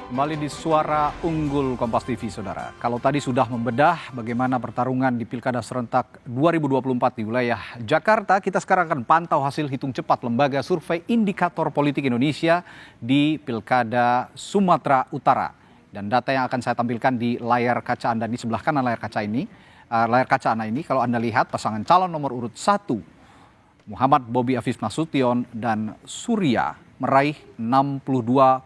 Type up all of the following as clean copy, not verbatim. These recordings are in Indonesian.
Kembali di Suara Unggul Kompas TV, Saudara. Kalau tadi sudah membedah bagaimana pertarungan di Pilkada Serentak 2024 di wilayah Jakarta, kita sekarang akan pantau hasil hitung cepat Lembaga Survei Indikator Politik Indonesia di Pilkada Sumatera Utara. Dan data yang akan saya tampilkan di layar kaca Anda di sebelah kanan layar kaca Anda ini, kalau Anda lihat pasangan calon nomor urut 1, Muhammad Bobi Afif Nasution dan Surya meraih 62,79%.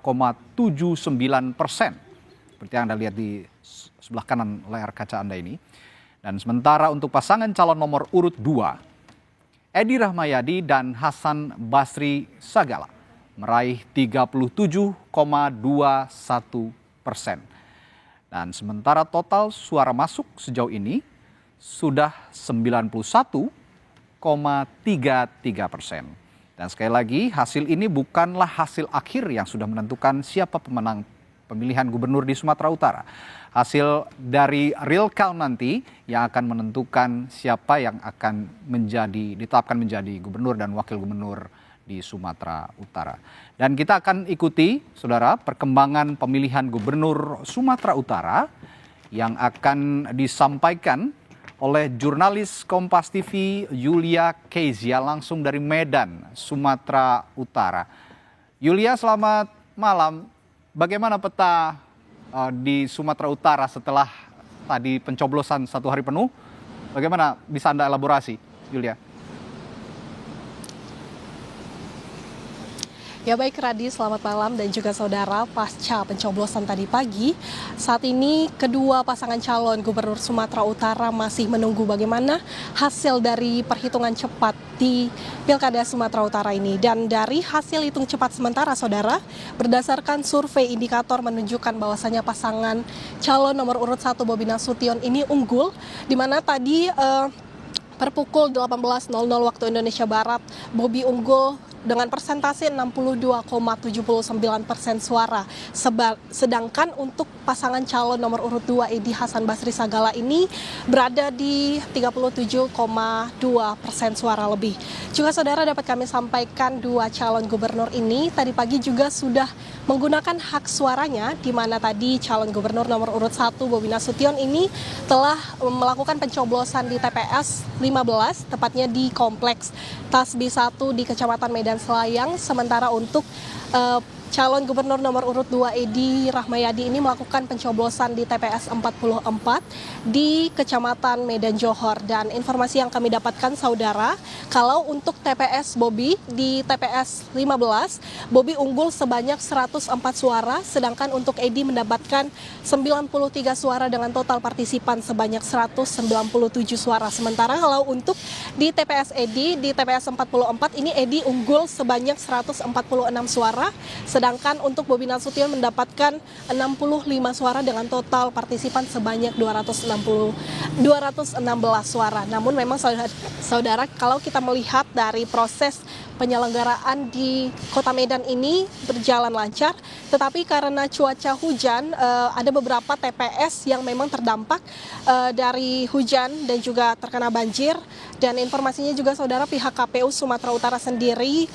Seperti yang Anda lihat di sebelah kanan layar kaca Anda ini. Dan sementara untuk pasangan calon nomor urut 2, Edi Rahmayadi dan Hasan Basri Sagala meraih 37,21%. Dan sementara total suara masuk sejauh ini sudah 91,33%. Dan sekali lagi, hasil ini bukanlah hasil akhir yang sudah menentukan siapa pemenang pemilihan gubernur di Sumatera Utara. Hasil dari real count nanti yang akan menentukan siapa yang akan ditetapkan menjadi gubernur dan wakil gubernur di Sumatera Utara. Dan kita akan ikuti, Saudara, perkembangan pemilihan gubernur Sumatera Utara yang akan disampaikan oleh jurnalis Kompas TV Yulia Kezia langsung dari Medan, Sumatera Utara. Yulia, selamat malam. Bagaimana peta di Sumatera Utara setelah tadi pencoblosan 1 hari penuh? Bagaimana bisa Anda elaborasi, Yulia? Ya baik Radi, selamat malam dan juga saudara. Pasca pencoblosan tadi pagi, saat ini kedua pasangan calon gubernur Sumatera Utara masih menunggu bagaimana hasil dari perhitungan cepat di Pilkada Sumatera Utara ini. Dan dari hasil hitung cepat sementara, saudara, berdasarkan survei indikator menunjukkan bahwasannya pasangan calon nomor urut 1 Bobi Nasution ini unggul, di mana tadi per pukul 18.00 waktu Indonesia Barat, Bobi unggul dengan persentase 62,79% suara. Sedangkan untuk pasangan calon nomor urut 2 Edi Hasan Basri Sagala ini berada di 37,2% suara lebih. Juga saudara, dapat kami sampaikan dua calon gubernur ini tadi pagi juga sudah menggunakan hak suaranya, di mana tadi calon gubernur nomor urut 1 Bobi Nasution ini telah melakukan pencoblosan di TPS 15, tepatnya di Kompleks Tasbih 1 di Kecamatan Medan Selayang. Sementara untuk calon gubernur nomor urut 2 Edi Rahmayadi ini melakukan pencoblosan di TPS 44 di Kecamatan Medan Johor. Dan informasi yang kami dapatkan, saudara, kalau untuk TPS Bobi di TPS 15, Bobi unggul sebanyak 104 suara, sedangkan untuk Edi mendapatkan 93 suara dengan total partisipan sebanyak 197 suara. Sementara kalau untuk di TPS Edi di TPS 44 ini Edi unggul sebanyak 146 suara, sedangkan untuk Bobi Nasution mendapatkan 65 suara dengan total partisipan sebanyak 216 suara. Namun memang saudara, kalau kita melihat dari proses penyelenggaraan di Kota Medan ini berjalan lancar, tetapi karena cuaca hujan, ada beberapa TPS yang memang terdampak dari hujan dan juga terkena banjir. Dan informasinya juga, saudara, pihak KPU Sumatera Utara sendiri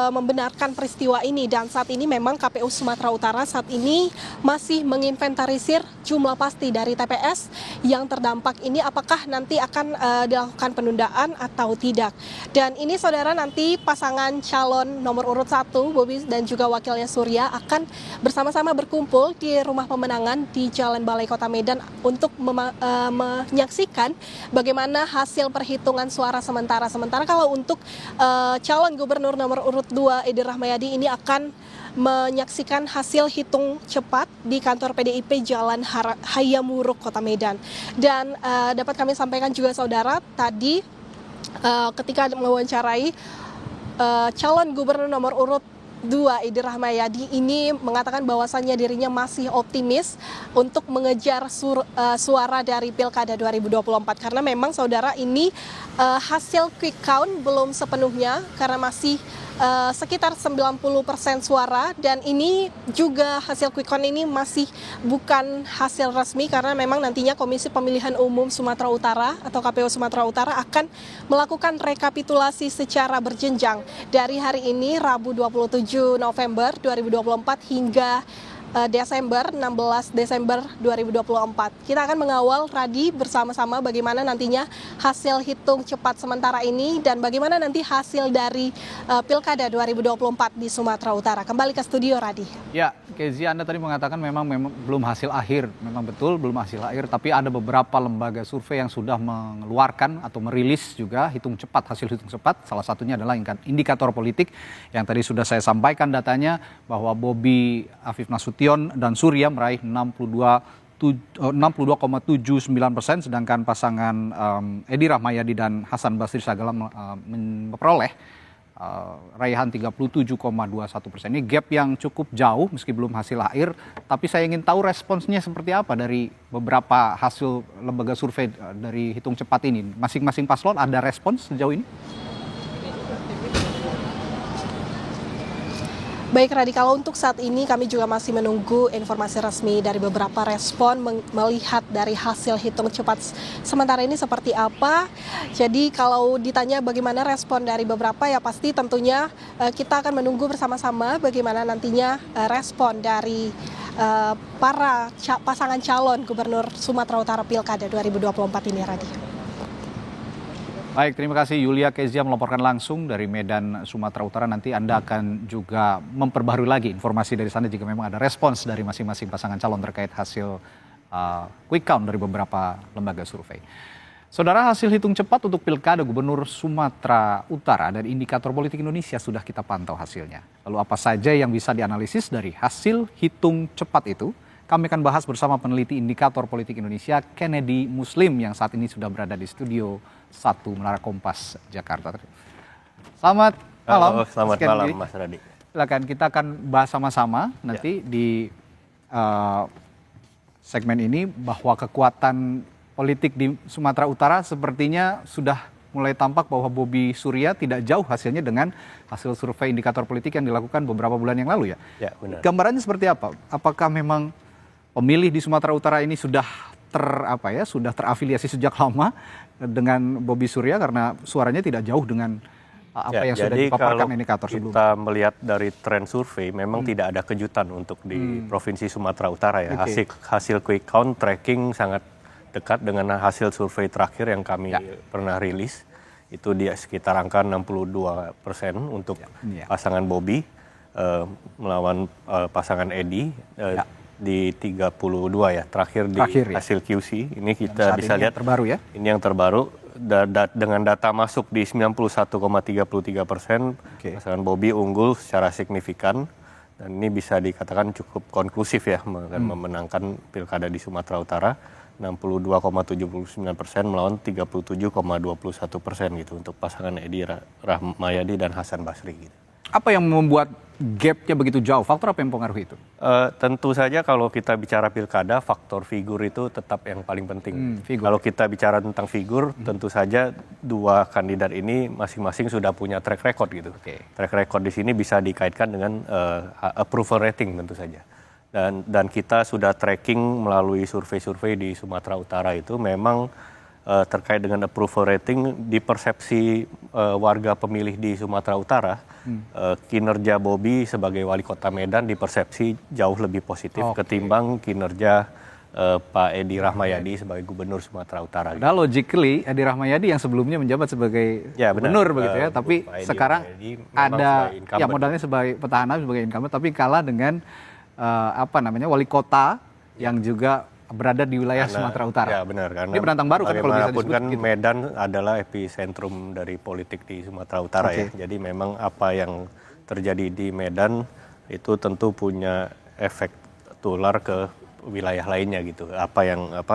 membenarkan peristiwa ini. Dan saat ini memang KPU Sumatera Utara saat ini masih menginventarisir jumlah pasti dari TPS yang terdampak ini, apakah nanti akan dilakukan penundaan atau tidak. Dan ini, saudara, nanti pasangan calon nomor urut 1 Bobi dan juga wakilnya Surya akan bersama-sama berkumpul di rumah pemenangan di Jalan Balai Kota Medan untuk menyaksikan bagaimana hasil perhitungan suara sementara. Sementara kalau untuk calon gubernur nomor urut 2 Edi Rahmayadi ini akan menyaksikan hasil hitung cepat di kantor PDIP Jalan Hayamuruk Kota Medan. Dan dapat kami sampaikan juga, saudara, tadi ketika mewawancarai calon gubernur nomor urut 2 Edi Rahmayadi ini mengatakan bahwasannya dirinya masih optimis untuk mengejar suara dari Pilkada 2024, karena memang, saudara, ini hasil quick count belum sepenuhnya karena masih sekitar 90% suara, dan ini juga hasil quick count ini masih bukan hasil resmi karena memang nantinya Komisi Pemilihan Umum Sumatera Utara atau KPU Sumatera Utara akan melakukan rekapitulasi secara berjenjang dari hari ini Rabu 27 November 2024 hingga Desember, 16 Desember 2024. Kita akan mengawal Radi bersama-sama bagaimana nantinya hasil hitung cepat sementara ini dan bagaimana nanti hasil dari Pilkada 2024 di Sumatera Utara. Kembali ke studio, Radi. Ya, Kezia, Anda tadi mengatakan memang belum hasil akhir. Memang betul belum hasil akhir, tapi ada beberapa lembaga survei yang sudah mengeluarkan atau merilis juga hasil hitung cepat. Salah satunya adalah indikator politik yang tadi sudah saya sampaikan datanya bahwa Bobi Afif Nasution dan Surya meraih 62,79%, sedangkan pasangan Edi Rahmayadi dan Hasan Basri Sagala memperoleh raihan 37,21%. Ini gap yang cukup jauh meski belum hasil akhir, tapi saya ingin tahu responsnya seperti apa dari beberapa hasil lembaga survei dari hitung cepat ini. Masing-masing paslon ada respons sejauh ini? Baik, Radi, kalau untuk saat ini kami juga masih menunggu informasi resmi dari beberapa respon melihat dari hasil hitung cepat sementara ini seperti apa. Jadi kalau ditanya bagaimana respon dari beberapa, ya pasti tentunya kita akan menunggu bersama-sama bagaimana nantinya respon dari para pasangan calon Gubernur Sumatera Utara Pilkada 2024 ini, Radi. Baik, terima kasih Yulia Kezia melaporkan langsung dari Medan, Sumatera Utara. Nanti Anda akan juga memperbarui lagi informasi dari sana jika memang ada respons dari masing-masing pasangan calon terkait hasil quick count dari beberapa lembaga survei. Saudara, hasil hitung cepat untuk Pilkada Gubernur Sumatera Utara dan Indikator Politik Indonesia sudah kita pantau hasilnya. Lalu apa saja yang bisa dianalisis dari hasil hitung cepat itu? Kami akan bahas bersama peneliti Indikator Politik Indonesia, Kennedy Muslim, yang saat ini sudah berada di studio 1 Menara Kompas, Jakarta. Selamat malam. Selamat malam, Mas Radi. Silakan, kita akan bahas sama-sama nanti di segmen ini bahwa kekuatan politik di Sumatera Utara sepertinya sudah mulai tampak bahwa Bobi Surya tidak jauh hasilnya dengan hasil survei indikator politik yang dilakukan beberapa bulan yang lalu ya. Ya, benar. Gambarannya seperti apa? Apakah memang pemilih di Sumatera Utara ini sudah terafiliasi sejak lama dengan Bobi Surya karena suaranya tidak jauh dengan apa yang sudah dipaparkan indikator sebelumnya. Kita melihat dari tren survei memang tidak ada kejutan untuk di Provinsi Sumatera Utara ya. Okay. Hasil quick count tracking sangat dekat dengan hasil survei terakhir yang kami pernah rilis. Itu di sekitar angka 62% untuk pasangan Bobi melawan pasangan Edi. Di 32 ya, terakhir di hasil QC. Ini kita bisa lihat terbaru ya. Ini yang terbaru dengan data masuk di 91,33%. Pasangan Bobi unggul secara signifikan dan ini bisa dikatakan cukup konklusif ya memenangkan Pilkada di Sumatera Utara. 62,79% melawan 37,21% gitu untuk pasangan Edi Rahmayadi dan Hasan Basri gitu. Apa yang membuat gapnya begitu jauh? Faktor apa yang mempengaruhi itu? Tentu saja kalau kita bicara pilkada, faktor figur itu tetap yang paling penting. Figur. Kalau kita bicara tentang figur, tentu saja dua kandidat ini masing-masing sudah punya track record gitu. Track record di sini bisa dikaitkan dengan approval rating tentu saja. Dan kita sudah tracking melalui survei-survei di Sumatera Utara itu memang terkait dengan approval rating di persepsi warga pemilih di Sumatera Utara, kinerja Bobi sebagai wali kota Medan di persepsi jauh lebih positif ketimbang kinerja Pak Edi Rahmayadi sebagai gubernur Sumatera Utara. Nah, logically Edi Rahmayadi yang sebelumnya menjabat sebagai gubernur begitu ya, tapi sekarang ada modalnya sebagai petahana, sebagai incumbent, tapi kalah dengan wali kota yang juga berada di wilayah Sumatera Utara. Ya benar, karena ini penantang baru kan kalau bisa disebut kan gitu. Medan adalah epicentrum dari politik di Sumatera Utara ya. Jadi memang apa yang terjadi di Medan itu tentu punya efek tular ke wilayah lainnya gitu.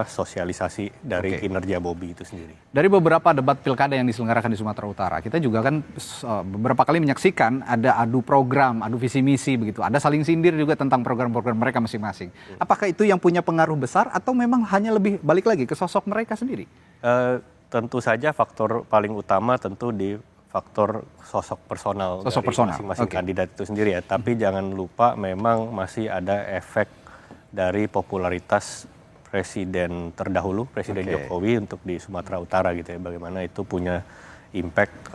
Sosialisasi dari kinerja Bobi itu sendiri. Dari beberapa debat pilkada yang diselenggarakan di Sumatera Utara, kita juga kan beberapa kali menyaksikan ada adu program, adu visi misi begitu. Ada saling sindir juga tentang program-program mereka masing-masing. Apakah itu yang punya pengaruh besar atau memang hanya lebih balik lagi ke sosok mereka sendiri? Tentu saja faktor paling utama tentu di faktor sosok personal dari masing-masing kandidat itu sendiri ya. Tapi jangan lupa memang masih ada efek dari popularitas presiden terdahulu, Presiden Jokowi untuk di Sumatera Utara gitu ya. Bagaimana itu punya impact,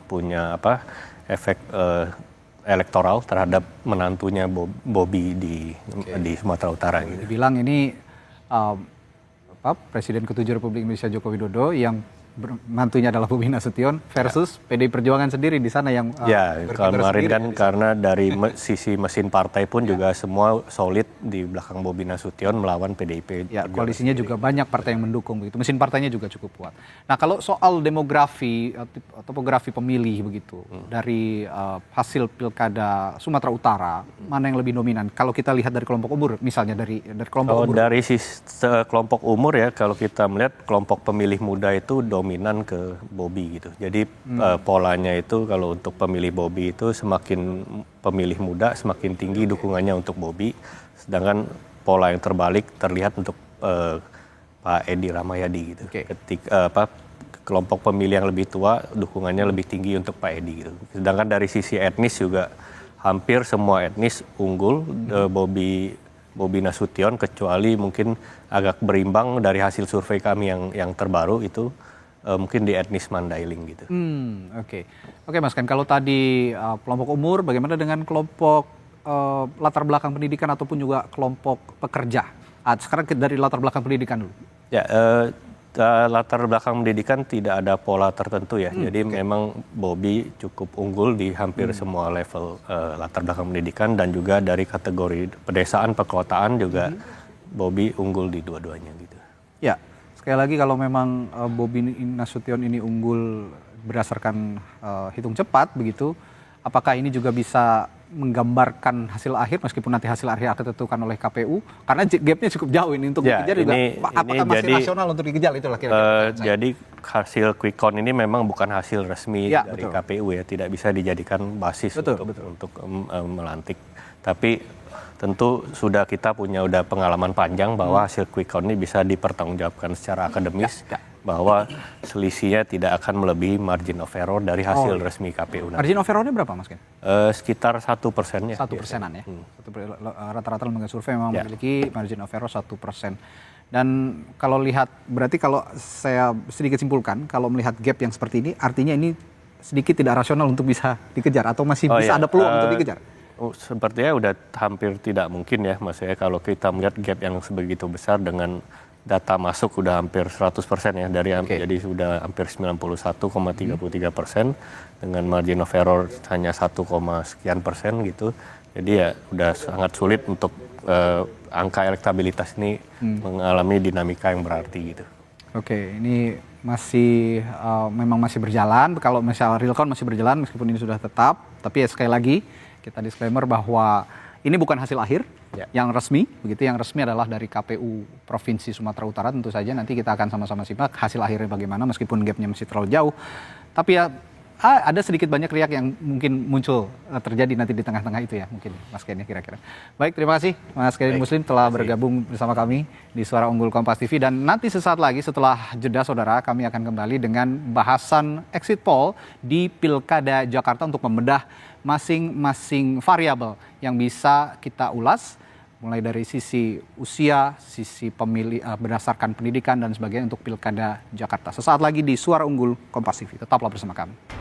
punya efek elektoral terhadap menantunya Bobi di Sumatera Utara gitu. Dibilang ini Presiden ke-7 Republik Indonesia Joko Widodo yang mantunya adalah Bobi Nasution versus PDI Perjuangan sendiri di sana yang Ya, kemarin kan sendiri. karena dari sisi mesin partai pun juga semua solid di belakang Bobi Nasution melawan PDIP. Ya, Perjuangan koalisinya sendiri. juga banyak partai yang mendukung begitu. Mesin partainya juga cukup kuat. Nah, kalau soal demografi, topografi pemilih begitu dari hasil pilkada Sumatera Utara, mana yang lebih dominan? Kalau kita lihat dari kelompok umur, misalnya dari kelompok Kalau umur. dari kelompok umur ya, kalau kita melihat kelompok pemilih muda itu dominan ke Bobi gitu. Jadi polanya itu kalau untuk pemilih Bobi itu semakin pemilih muda semakin tinggi dukungannya untuk Bobi, sedangkan pola yang terbalik terlihat untuk Pak Edi Rahmayadi gitu. Oke. Ketika kelompok pemilih yang lebih tua dukungannya lebih tinggi untuk Pak Edi gitu. Sedangkan dari sisi etnis juga hampir semua etnis unggul Bobi Nasution, kecuali mungkin agak berimbang dari hasil survei kami yang terbaru itu mungkin di etnis Mandailing gitu. Oke Mas Ken, kalau tadi kelompok umur, bagaimana dengan kelompok latar belakang pendidikan ataupun juga kelompok pekerja? Sekarang dari latar belakang pendidikan dulu. Ya, latar belakang pendidikan tidak ada pola tertentu ya. Jadi memang Bobi cukup unggul di hampir semua level latar belakang pendidikan, dan juga dari kategori pedesaan, perkotaan juga Bobi unggul di dua-duanya gitu. Ya, sekali lagi kalau memang Bobi Nasution ini unggul berdasarkan hitung cepat begitu, apakah ini juga bisa menggambarkan hasil akhir meskipun nanti hasil akhir akan ditentukan oleh KPU, karena gapnya cukup jauh ini untuk dikejar juga. Apakah masih rasional untuk dikejar, itulah kira-kira. Jadi hasil quick count ini memang bukan hasil resmi Ya, dari betul. KPU ya, tidak bisa dijadikan basis untuk melantik. Tapi tentu kita punya pengalaman panjang bahwa hasil quick count ini bisa dipertanggungjawabkan secara akademis, bahwa selisihnya tidak akan melebihi margin of error dari hasil resmi KPU. Margin of error-nya berapa Mas Ken? Sekitar 1% ya. 1%-an ya. Rata-rata lembaga survei memang memiliki margin of error 1%. Dan kalau lihat, berarti kalau saya sedikit simpulkan, kalau melihat gap yang seperti ini, artinya ini sedikit tidak rasional untuk bisa dikejar, atau masih bisa ada peluang untuk dikejar? Sepertinya udah hampir tidak mungkin ya, maksudnya kalau kita melihat gap yang sebegitu besar dengan data masuk udah hampir 100% ya, jadi sudah hampir 91,33% dengan margin of error hanya 1, sekian persen gitu. Jadi ya udah sangat sulit untuk angka elektabilitas ini mengalami dinamika yang berarti gitu. Oke, ini masih memang masih berjalan. Kalau misalnya real count masih berjalan meskipun ini sudah tetap, tapi ya sekali lagi kita disclaimer bahwa ini bukan hasil akhir yang resmi, begitu. Yang resmi adalah dari KPU Provinsi Sumatera Utara. Tentu saja nanti kita akan sama-sama simak hasil akhirnya bagaimana, meskipun gapnya masih terlalu jauh. Tapi ya ada sedikit banyak riak yang mungkin muncul terjadi nanti di tengah-tengah itu ya, mungkin Mas Ken ya kira-kira. Baik, terima kasih Mas Ken Muslim telah bergabung bersama kami di Suara Unggul Kompas TV. Dan nanti sesaat lagi setelah jeda saudara, kami akan kembali dengan bahasan exit poll di Pilkada Jakarta untuk membedah masing-masing variabel yang bisa kita ulas, mulai dari sisi usia, sisi pemilih berdasarkan pendidikan dan sebagainya untuk Pilkada Jakarta. Sesaat lagi di Suara Unggul Kompas TV. Tetaplah bersama kami.